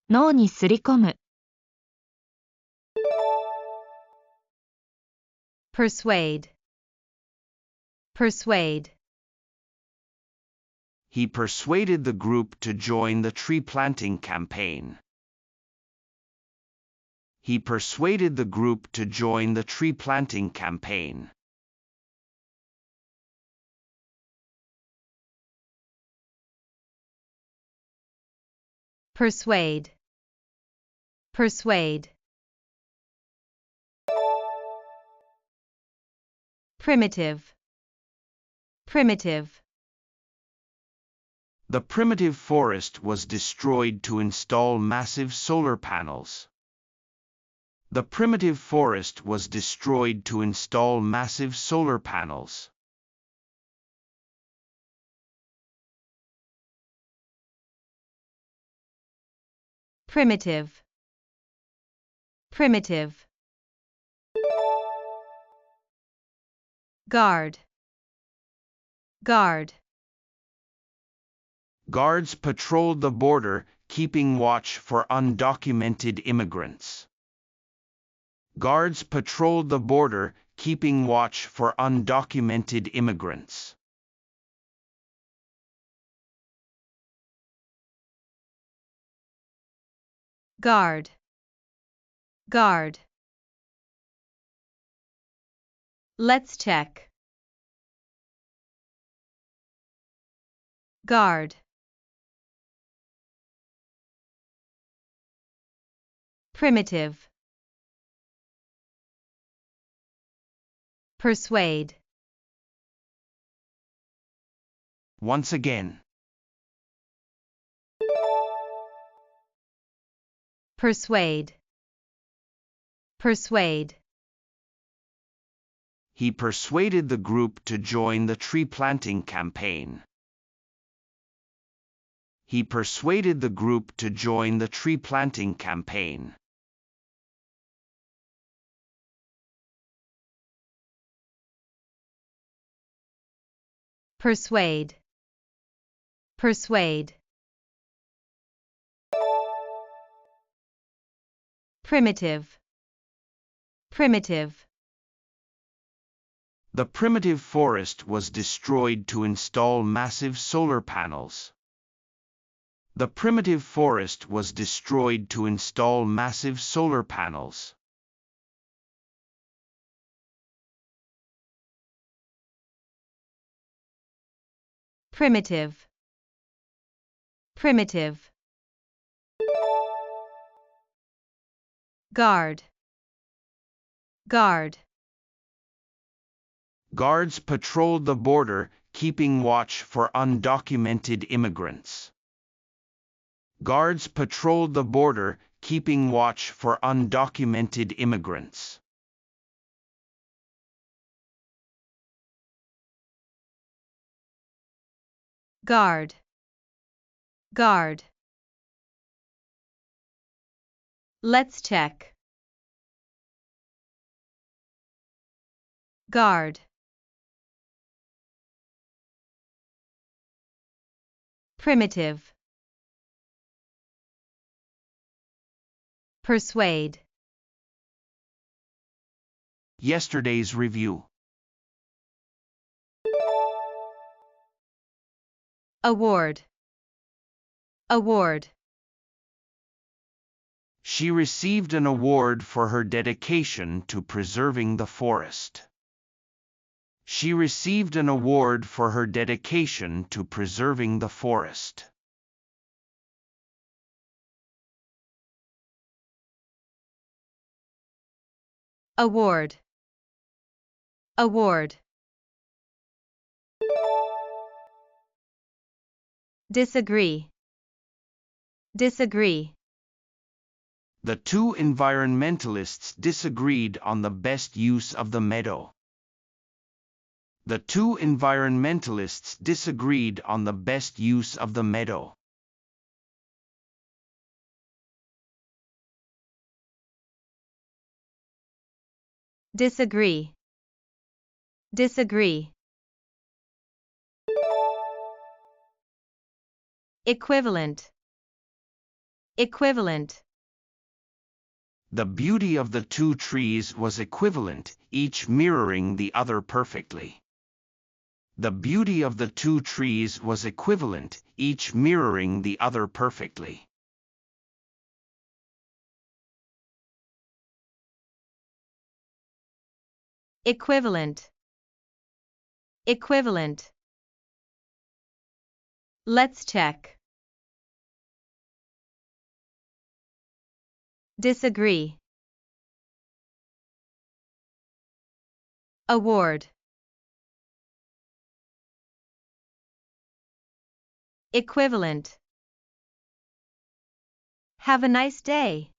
脳にすり込む。persuade, persuade. He persuaded the group to join the tree planting campaign. He persuaded the group to join the tree planting campaign. Persuade, persuade. Primitive, primitive. The primitive forest was destroyed to install massive solar panels. The primitive forest was destroyed to install massive solar panels. Primitive, primitive. Guard, guard. Guards patrolled the border, keeping watch for undocumented immigrants. Guards patrolled the border, keeping watch for undocumented immigrants. Guard, guard. Let's check. Guard. Primitive. Persuade. Once again. Persuade, persuade. He persuaded the group to join the tree planting campaign. He persuaded the group to join the tree planting campaign. Persuade, persuade. Primitive, primitive. The primitive forest was destroyed to install massive solar panels. The primitive forest was destroyed to install massive solar panels. Primitive, primitive. Guard, guard. Guards patrolled the border, keeping watch for undocumented immigrants. Guards patrolled the border, keeping watch for undocumented immigrants. Guard, guard. Let's check. Guard. Primitive. Persuade. Yesterday's review. Award, award. She received an award for her dedication to preserving the forest. She received an award for her dedication to preserving the forest. Award, award. Disagree, disagree. The two environmentalists disagreed on the best use of the meadow. The two environmentalists disagreed on the best use of the meadow. Disagree, disagree. Equivalent, equivalent, The beauty of the two trees was equivalent, each mirroring the other perfectly. The beauty of the two trees was equivalent, each mirroring the other perfectly. equivalent, equivalent. Let's check. Disagree. Award. Equivalent. Have a nice day.